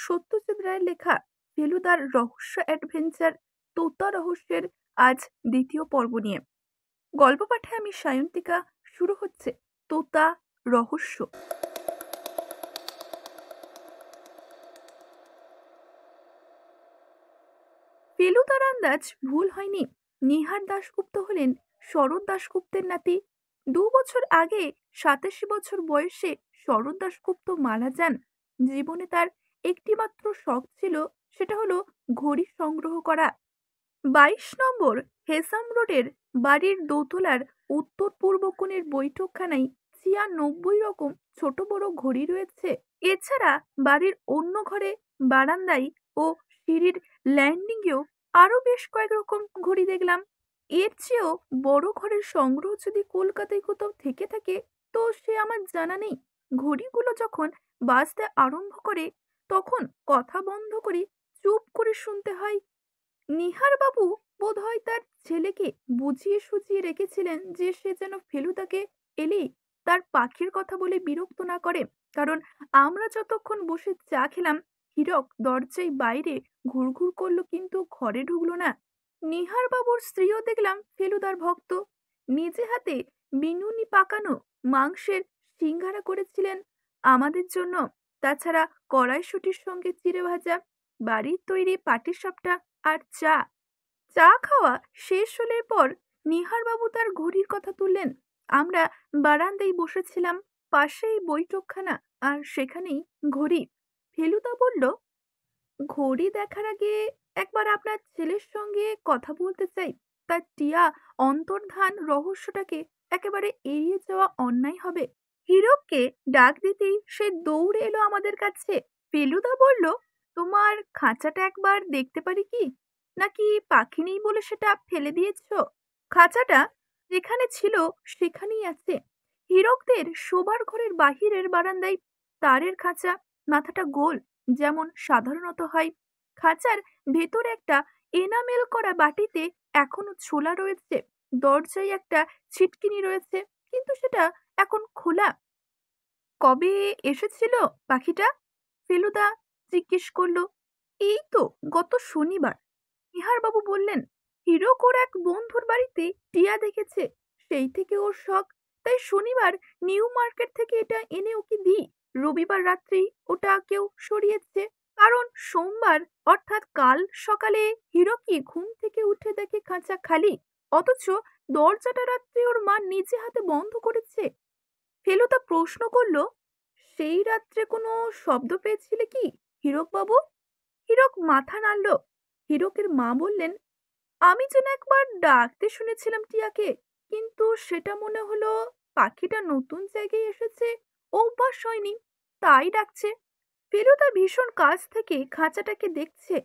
সত্যজিৎ রায়ের লেখা ফেলুদার রহস্য অ্যাডভেঞ্চার তোতা রহস্যের আজ দ্বিতীয় পর্ব নিয়ে গল্প পাঠে আমি সায়ন্তিকা। শুরু হচ্ছে তোতা রহস্য। ফেলুদার আন্দাজ ভুল হয়নি। নিহার দাশগুপ্ত হলেন শরৎ দাশগুপ্তের নাতি। 2 বছর আগে 87 বছর বয়সে শরৎ দাশগুপ্ত মারা যান। জীবনে তার একটিমাত্র শখ ছিল, সেটা হলো ঘড়ি সংগ্রহ করা। 22 নম্বর হেসাম রোডের বাড়ির দোতলার উত্তর পূর্ব কোণের বৈঠকখানায় 96 রকম ছোট বড় ঘড়ি রয়েছে। এছাড়া বাড়ির অন্য ঘরে, বারান্দায় ও সিঁড়ির ল্যান্ডিংয়েও আরো বেশ কয়েক রকম ঘড়ি দেখলাম। এর চেয়েও বড় ঘরের সংগ্রহ যদি কলকাতায় কোথাও থেকে থাকে তো সে আমার জানা নেই। ঘড়িগুলো যখন বাজতে আরম্ভ করে তখন কথা বন্ধ করে চুপ করে শুনতে হয়। নিহার বাবু বোধহয় তার ছেলেকে বুঝিয়ে সুঝিয়ে রেখেছিলেন যে সে যেন ফেলুদাকে এলেই তার পাখির কথা বলে বিরক্ত না করে। কারণ আমরা যতক্ষণ বসে চা খেলাম, হীরক দরজায় বাইরে ঘুরঘুর করলো কিন্তু ঘরে ঢুকলো না। নিহার বাবুর স্ত্রীও দেখলাম ফেলুদার ভক্ত। নিজে হাতে বিনুনি পাকানো মাংসের সিঙ্গারা করেছিলেন আমাদের জন্য। তাছাড়া কড়াইশুঁটির সঙ্গে চিড়ে ভাজা, বাড়ির তৈরি পাটিসাপটা আর চা। চা খাওয়া শেষ হলে পর নিহারবাবু তার ঘড়ির কথা তুললেন। আমরা বারান্দায় বসেছিলাম, পাশেই বৈঠকখানা আর সেখানেই ঘড়ি। ফেলুদা বলল, ঘড়ি দেখার আগে একবার আপনার ছেলের সঙ্গে কথা বলতে চাই। তার টিয়া অন্তর্ধান রহস্যটাকে একেবারে এড়িয়ে যাওয়া অন্যায় হবে। হীরককে ডাক দিতেই সে দৌড়ে এলো আমাদের কাছে। ফেলুদা বলল, তোমার খাঁচাটা একবার দেখতে পারি কি? নাকি পাখি নেই বলে সেটা ফেলে দিয়েছ? খাঁচাটা যেখানে ছিল সেখানেই আছে। হীরকদের শোবার ঘরের বাহিরের বারান্দায় তারের খাঁচা, মাথাটা গোল যেমন সাধারণত হয়। খাঁচার ভেতরে একটা এনামেল করা বাটিতে এখনো ছোলা রয়েছে। দরজায় একটা ছিটকিনি রয়েছে, কিন্তু সেটা এখন খোলা। কবে এসেছিল পাখিটা? ফেলুদা জিজ্ঞেস করলো। এই তো গত শনিবার। নিহারবাবু বললেন, হীরক ওর এক বন্ধুর বাড়িতে টিয়া দেখেছে, সেই থেকে ওর শখ। তাই শনিবার নিউ মার্কেট থেকে এটা এনে ওকে দিই। রবিবার রাত্রেই ওটা কেউ সরিয়েছে। কারণ সোমবার অর্থাৎ কাল সকালে হীরকই ঘুম থেকে উঠে দেখে খাঁচা খালি, অথচ দরজাটা রাত্রে ওর মা নিজে হাতে বন্ধ করেছে। ফেলুদা প্রশ্ন করলো, সেই রাত্রে কোনো শব্দ পেয়েছিলে কি হীরক বাবু? হীরক মাথা নাড়ল। হীরকের মা বললেন, আমি যেন একবার ডাকতে শুনেছিলাম টিয়াকে, কিন্তু সেটা মনে হলো পাখিটা নতুন জায়গায় এসেছে, অভ্যাস হয়নি, তাই ডাকছে। ফেলুদা ভীষণ কাছ থেকে খাঁচাটাকে দেখছে,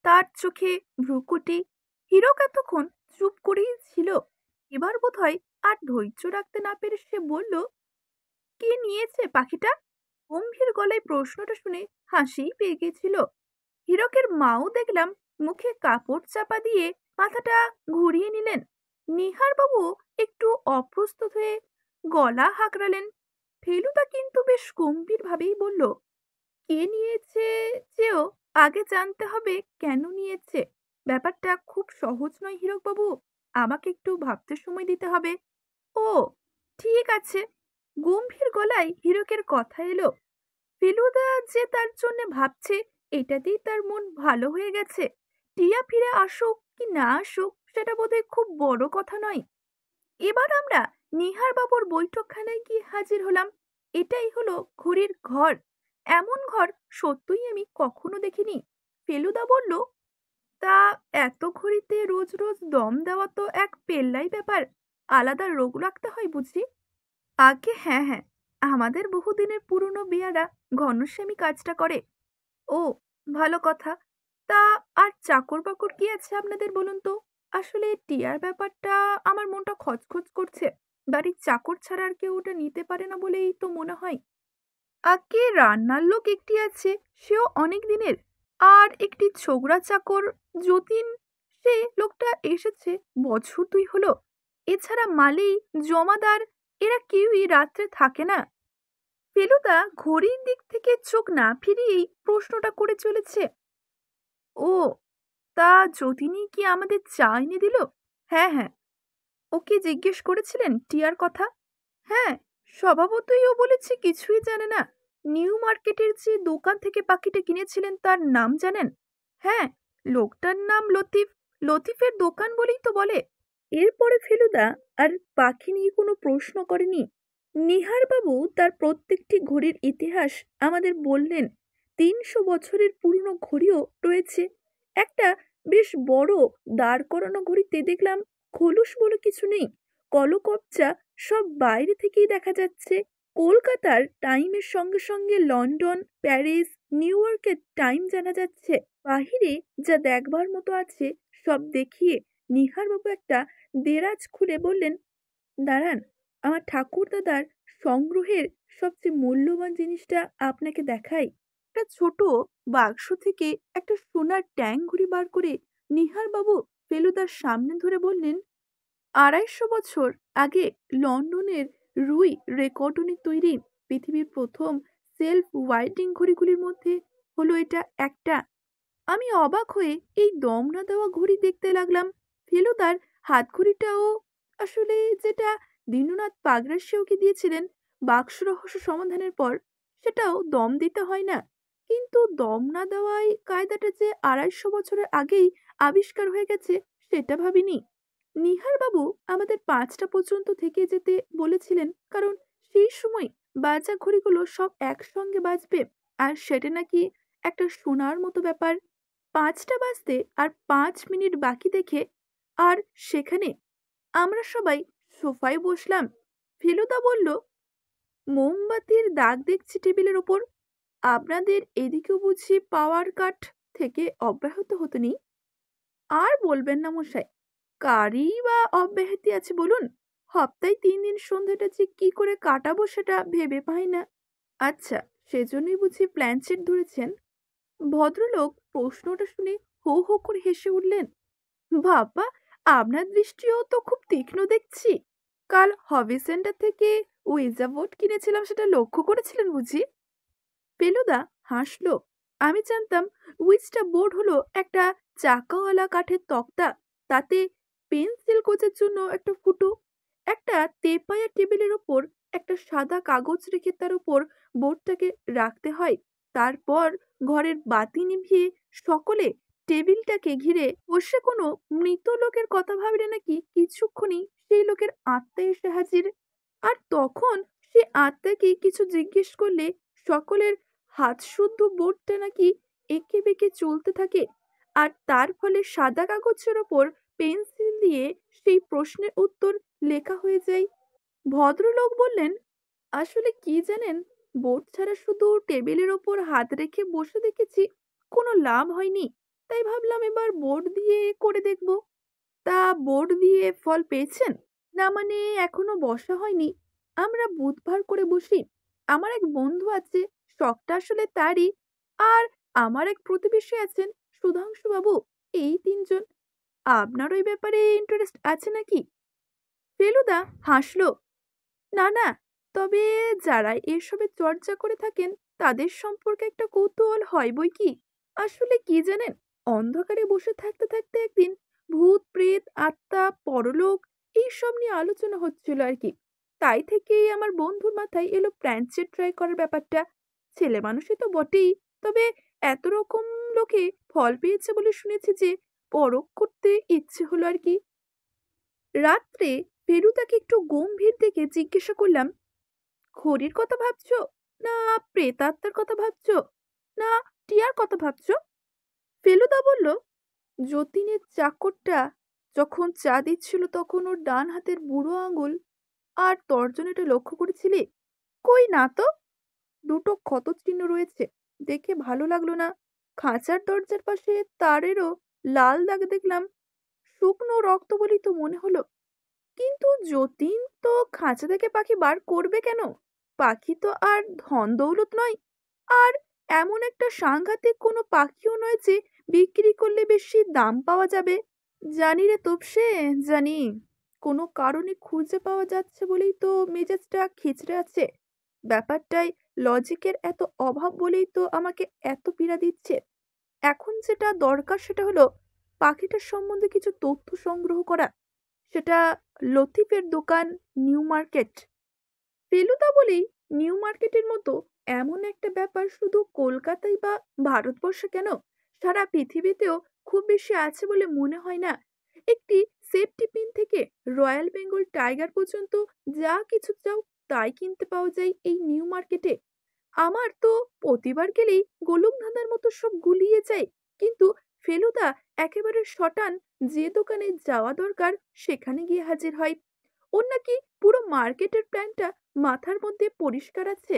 তার চোখে ভ্রুকুটি। হীরক এতক্ষণ চুপ করেই ছিল। এবার বোধহয় আর ধৈর্য রাখতে না পেরে সে বলল, কে নিয়েছে পাখিটা? গম্ভীর গলায় প্রশ্নটা শুনে হাসিই পেয়ে গেছিল। হীরকের মাও দেখলাম মুখে কাপড় চাপা দিয়ে মাথাটা ঘুরিয়ে নিলেন। নিহার বাবু একটু অপ্রস্তুত হয়ে গলা হাঁকড়ালেন। ফেলুদা কিন্তু বেশ গম্ভীর ভাবেই বলল, কে নিয়েছে চেয়েও আগে জানতে হবে কেন নিয়েছে। ব্যাপারটা খুব সহজ নয় হীরক বাবু, আমাকে একটু ভাবতে সময় দিতে হবে। ও ঠিক আছে। গম্ভীর গলায় হীরকের কথা এলো। ফেলুদা যে তার জন্য ভাবছে এটাতেই তার মন ভালো হয়ে গেছে। টিয়া ফিরে আসুক কি না আসুক সেটা বোধহয় খুব বড় কথা নয়। এবার আমরা নিহার বাবুর বৈঠকখানায় গিয়ে হাজির হলাম। এটাই হলো ঘড়ির ঘর। এমন ঘর সত্যই আমি কখনো দেখিনি। ফেলুদা বলল, তা এত ঘড়িতে রোজ রোজ দম দেওয়া তো এক পেল্লাই ব্যাপার। আলাদা রোগ রাখতে হয় বুঝি? আগে হ্যাঁ হ্যাঁ, আমাদের বহুদিনের পুরনো বেয়ারা ঘনশ্যামী কাজটা করে। ও ভালো কথা। তা আর চাকর বাকর কি আছে আপনাদের বলুন তো? আসলে টিয়ার ব্যাপারটা আমার মনটা খচখচ করছে। বাড়ির চাকর ছাড়া আর কেউ ওটা নিতে পারে না বলেই তো মনে হয়। আগে রান্নার লোক একটি আছে, সেও অনেক দিনের। আর একটি ছোকরা চাকর যতীন, সে লোকটা এসেছে বছর 2 হলো। এছাড়া মালি, জমাদার এরা কেউই রাত্রে থাকে না। ফেলুদা ঘড়ির দিক থেকে চোখ না ফিরিয়েই প্রশ্নটা করে চলেছে। ও, তা যতীনই কি আমাদের চা এনে দিল? হ্যাঁ হ্যাঁ। ওকে জিজ্ঞেস করেছিলেন টিয়ার কথা? হ্যাঁ, স্বভাবতই ও বলেছে কিছুই জানে না। নিউ মার্কেটের যে দোকান থেকে পাখিটা কিনেছিলেন তার নাম জানেন? হ্যাঁ, লোকটার নাম লতিফ। লতিফের দোকান বলেই তো বলে। এরপরে ফেলুদা আর পাখি নিয়ে কোনো প্রশ্ন করেনি। নিহারবাবু তার প্রত্যেকটি ঘড়ির ইতিহাস আমাদের বললেন। ৩০০ বছরের পুরনো ঘড়িও রয়েছে। একটা বেশ বড় দাঁড় করানো ঘড়িতে দেখলাম খোলস বলে কিছু নেই, কলকবজা সব বাইরে থেকেই দেখা যাচ্ছে। কলকাতার টাইমের সঙ্গে সঙ্গে লন্ডন, প্যারিস, নিউ ইয়র্কের টাইম জানা যাচ্ছে। বাহিরে যা দেখবার মতো আছে সব দেখিয়ে নিহারবাবু একটা দেরাজ খুলে বললেন, দাঁড়ান, আমার ঠাকুর দাদার সংগ্রহের সবচেয়ে মূল্যবান জিনিসটা আপনাকে দেখাই। একটা ছোট বাক্স থেকে একটা সোনার ট্যাং ঘুড়ি বার করে নিহারবাবু ফেলুদার সামনে ধরে বললেন, ২৫০ বছর আগে লন্ডনের রুই রেকর্ডনে তৈরি পৃথিবীর প্রথম সেলফ ওয়াইটিং ঘড়িগুলির মধ্যে হলো এটা একটা। আমি অবাক হয়ে এই দম না দেওয়া ঘড়ি দেখতে লাগলাম। ফেলুদার হাতঘড়িটাও আসলে যেটা দীননাথ পাগড়াশি ওকে দিয়েছিলেন বাক্স রহস্য সমাধানের পর, সেটাও দম দিতে হয় না। কিন্তু দম না দেওয়ায় কায়দাটা যে ২৫০ বছরের আগেই আবিষ্কার হয়ে গেছে সেটা ভাবিনি। নিহারবাবু আমাদের ৫টা পর্যন্ত থেকে যেতে বলেছিলেন, কারণ সেই সময় বাজা ঘড়িগুলো সব একসঙ্গে বাজবে, আর সেটা নাকি একটা সোনার মতো ব্যাপার। ৫টা বাজতে আর ৫ মিনিট বাকি দেখে আর সেখানে আমরা সবাই সোফায় বসলাম। ফেলুদা বলল, মোমবাতির দাগ দেখছি টেবিলের ওপর। আপনাদের এদিকেও বুঝি পাওয়ার কাট থেকে অব্যাহত হতো নি? আর বলবেন না মশাই, কারই বা অব্যাহতি আছে বলুন? সপ্তাহে ৩ দিন সন্ধ্যাটা যে কি করে কাটাবো সেটা ভেবে পাই না। আচ্ছা, সেজন্যই বুঝি প্ল্যানচেট ধরেছেন? ভদ্রলোক প্রশ্নটা শুনে হো হো করে হেসে উঠলেন। বাবা, আপনার দৃষ্টিও তো খুব তীক্ষ্ণ দেখছি। কাল হবি সেন্টার থেকে ওয়েজা বোর্ড কিনেছিলাম, সেটা লক্ষ্য করেছিলেন বুঝি? ফেলুদা হাসলো। আমি জানতাম উইচটা বোর্ড হলো একটা চাকাওয়ালা কাঠের তক্তা, তাতে পেন্সিল কোচের জন্য একটা ফুটো, একটা তেপায়া টেবিলের ওপর একটা সাদা কাগজ রেখে তার উপর বোর্ডটাকে রাখতে হয়। তারপর ঘরের বাতি নিভিয়ে সকলে টেবিলটাকে ঘিরে বসে কোনো মৃত লোকের কথা ভাবলে নাকি কিছুক্ষণই সেই লোকের আত্মা এসে হাজির। আর তখন সে আত্মাকে কিছু জিজ্ঞেস করলে সকলের হাত শুদ্ধ বোর্ডটা নাকি এঁকে বেঁকে চলতে থাকে, আর তার ফলে সাদা কাগজের ওপর পেন্সিল দিয়ে সেই প্রশ্নের উত্তর লেখা হয়ে যায়। ভদ্রলোক বললেন, আসলে কি জানেন, বোর্ড ছাড়া শুধু টেবিলের ওপর হাত রেখে বসে দেখেছি, কোনো লাভ হয়নি। তাই ভাবলাম এবার বোর্ড দিয়ে করে দেখব। তা বোর্ড দিয়ে ফল পেয়েছেন? না মানে এখনো বসা হয়নি। আমরা বুধবার করে বসি। আমার এক বন্ধু আছে, শখটা আসলে তারই। আর আমার এক প্রতিবেশী আছেন সুধাংশু বাবু। এই ৩ জন। আপনার ওই ব্যাপারে ইন্টারেস্ট আছে নাকি? ফেলুদা হাসলো। না না, তবে যারা এসবে চর্চা করে থাকেন তাদের সম্পর্কে একটা কৌতূহল হয় বই কি। আসলে কি জানেন, অন্ধকারে বসে থাকতে থাকতে একদিন ভূত প্রেত আত্মা পরলোক এইসব নিয়ে আলোচনা হচ্ছিল আর কি। তাই থেকেই আমার বন্ধুর মাথায় এলো প্ল্যানচেট ট্রাই করার ব্যাপারটা। ছেলে মানুষই তো বটেই, তবে এত রকম লোকে ফল পেয়েছে বলে শুনেছি যে পরখ করতে ইচ্ছে হলো আর কি। রাত্রে ফেলুদাকে একটু গম্ভীর দেখে জিজ্ঞাসা করলাম, ঘড়ির কথা ভাবছো, না প্রেতাত্মার কথা ভাবছো, না টিয়ার কথা ভাবছো? ফেলুদা বলল, যতীনের চাকরটা যখন চা দিচ্ছিল তখন ওর ডান হাতের বুড়ো আঙুল আর তর্জনীটা লক্ষ্য করেছিলি? কই না তো। দুটো ক্ষত চিহ্ন রয়েছে, দেখে ভালো লাগলো না। খাঁচার দরজার পাশে তারেরও লাল দাগ দেখলাম, শুকনো রক্ত বলেই তো মনে হলো। কিন্তু যতীন তো খাঁচা থেকে পাখি বার করবে কেন? পাখি তো আর ধন দৌলত নয়। আর এমন একটা সাংঘাতিক কোনো পাখিও নয় যে বিক্রি করলে বেশি দাম পাওয়া যাবে। জানি রে তোপসে, জানি। কোনো কারণে খুঁজে পাওয়া যাচ্ছে বলেই তো মেজাজটা খিচড়ে আছে। ব্যাপারটায় লজিকের এত অভাব বলেই তো আমাকে এত পীড়া দিচ্ছে। এখন যেটা দরকার সেটা হলো পাখিটার সম্বন্ধে কিছু তথ্য সংগ্রহ করা। সেটা লতিফের দোকান নিউ মার্কেট। ফেলুদা বলেই নিউ মার্কেটের মতো এমন একটা ব্যাপার শুধু কলকাতায় বা ভারতবর্ষে কেন, সারা পৃথিবীতেও খুব বেশি আছে বলে মনে হয় না। একটি সেফটি পিন থেকে রয়্যাল বেঙ্গল টাইগার পর্যন্ত যা কিছু চাও তাই কিনতে পাওয়া যায় এই নিউ মার্কেটে। আমার তো প্রতিবার গেলেই গোলক ধাঁধার মতো সব গুলিয়ে যায়। কিন্তু ফেলুদা একেবারে শটান, যে দোকানে যাওয়া দরকার সেখানে গিয়ে হাজির হয়। ওর নাকি পুরো মার্কেটের প্ল্যানটা মাথার মধ্যে পরিষ্কার আছে।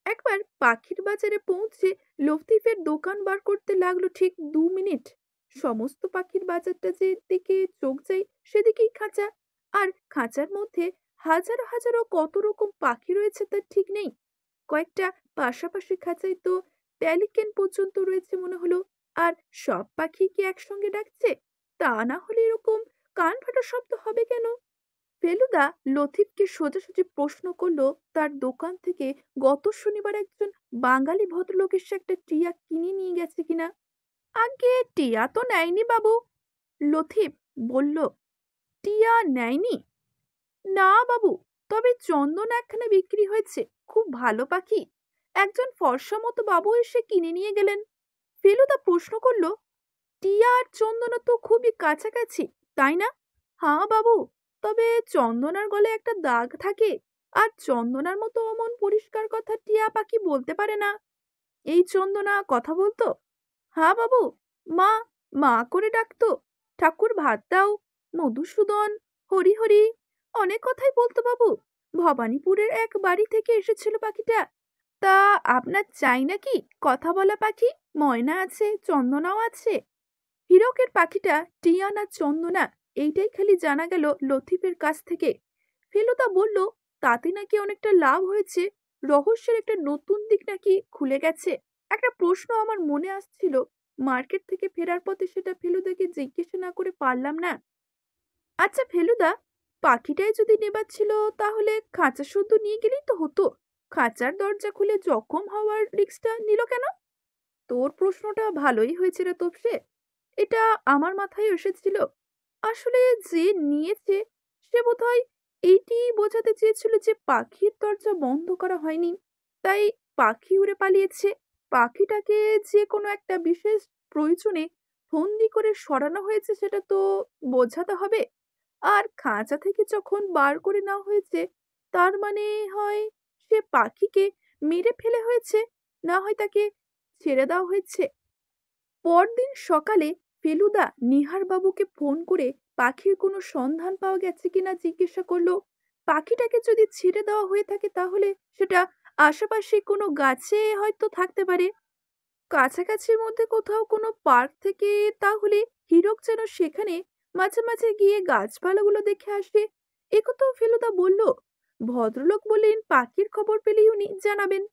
একবার পাখির বাজারে পৌঁছে লতিফের দোকান বার করতে লাগলো ঠিক 2 মিনিট। সমস্ত পাখির বাজারটা যে দিকে চোখ যায় সেদিকেই খাঁচা, আর খাঁচার মধ্যে হাজারো হাজারো কত রকম পাখি রয়েছে তার ঠিক নেই। কয়েকটা পাশাপাশি খাঁচায় তো প্যালিকেন পর্যন্ত রয়েছে মনে হলো। আর সব পাখি কি একসঙ্গে ডাকছে? তা না হলে এরকম কান ফাটা শব্দ হবে কেন? ফেলুদা লতিফকে সোজাসুজি প্রশ্ন করলো তার দোকান থেকে গত শনিবার একজন বাঙালি ভদ্রলোক এসে একটা টিয়া কিনে নিয়ে গেছে কিনা। আগে টিয়া তো নেয়নি বাবু, লতিফ বলল। টিয়া নেয়নি? না বাবু, তবে চন্দন একখানা বিক্রি হয়েছে, খুব ভালো পাখি। একজন ফর্সা মতো বাবু এসে কিনে নিয়ে গেলেন। ফেলুদা প্রশ্ন করলো, টিয়া আর চন্দনা তো খুবই কাছাকাছি, তাই না? হ্যাঁ বাবু, তবে চন্দনার গলায় একটা দাগ থাকে, আর চন্দনার মতো অমন পরিষ্কার কথা টিয়া পাখি বলতে পারে না। এই চন্দনা কথা বলতো? হ্যাঁ বাবু, মা মা করে ডাকতো। ঠাকুর ভাত দাও, মধুসূদন, হরি হরি, অনেক কথাই বলতো বাবু। ভবানীপুরের এক বাড়ি থেকে এসেছিল পাখিটা। তা আপনার চাই নাকি কথা বলা পাখি? ময়না আছে, চন্দনাও আছে। হীরকের পাখিটা টিয়া না চন্দনা, এইটাই খালি জানা গেল লতিফের কাছ থেকে। ফেলুদা বলল, তাতে নাকি অনেকটা লাভ হয়েছে, রহস্যের একটা নতুন দিক নাকি খুলে গেছে। একটা প্রশ্ন আমার মনে আসছিল, মার্কেট থেকে ফেরার পথে সেটা ফেলুদাকে জিজ্ঞেস না করে পারলাম না। আচ্ছা ফেলুদা, পাখিটাই যদি নেবার ছিল তাহলে খাঁচা শুদ্ধ নিয়ে গেলেই তো হতো। খাঁচার দরজা খুলে জখম হওয়ার রিস্কটা নিল কেন? তোর প্রশ্নটা ভালোই হয়েছে রে তোপসে, এটা আমার মাথায় এসেছিল। আসলে যে নিয়েছে সে বোধহয় এইটি বোঝাতে চেয়েছিল যে পাখির দরজা বন্ধ করা হয়নি, তাই পাখি উড়ে পালিয়েছে। পাখিটাকে যে কোনো একটা বিশেষ প্রয়োজনে ফন্দি করে সরানো হয়েছে সেটা তো বোঝাতে হবে। আর খাঁচা থেকে যখন বার করে নেওয়া হয়েছে তার মানে হয় সে পাখিকে মেরে ফেলে হয়েছে, না হয় তাকে ছেড়ে দেওয়া হয়েছে। পরদিন সকালে ফেলুদা নিহার বাবুকে ফোন করে পাখির কোনো সন্ধান পাওয়া গেছে কিনা জিজ্ঞাসা করলো। পাখিটাকে যদি ছেড়ে দেওয়া হয়ে থাকে তাহলে সেটা আশেপাশে কোনো গাছে হয়তো থাকতে পারে, কাছাকাছির মধ্যে কোথাও কোনো পার্ক থেকে। তাহলে হীরক যেন সেখানে মাঝে মাঝে গিয়ে গাছপালাগুলো দেখে আসে, একথাও ফেলুদা বলল। ভদ্রলোক বললেন পাখির খবর পেলেই উনি জানাবেন।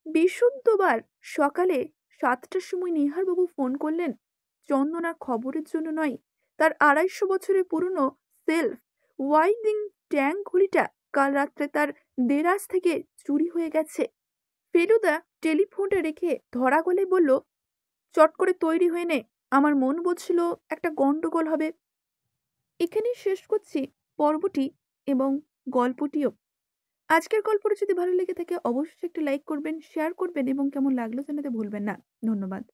বৃহস্পতিবার সকালে 7টার সময় নিহারবাবু ফোন করলেন। চন্দনার খবরের জন্য নয়, তার 250 বছরের পুরনো সেলফ ওয়াইন্ডিং ট্যাঙ্ক ঘড়িটা কাল রাত্রে তার দেরাজ থেকে চুরি হয়ে গেছে। ফেলুদা টেলিফোনটা রেখে ধরা গলায় বলল, চট করে তৈরি হয়ে নে, আমার মন বলছিল একটা গন্ডগোল হবে। এখানেই শেষ করছি পর্বটি এবং গল্পটিও। আজকের গল্পটা যদি ভালো লেগে থাকে অবশ্যই একটি লাইক করবেন, শেয়ার করবেন এবং কেমন লাগলো জানাতে ভুলবেন না। ধন্যবাদ।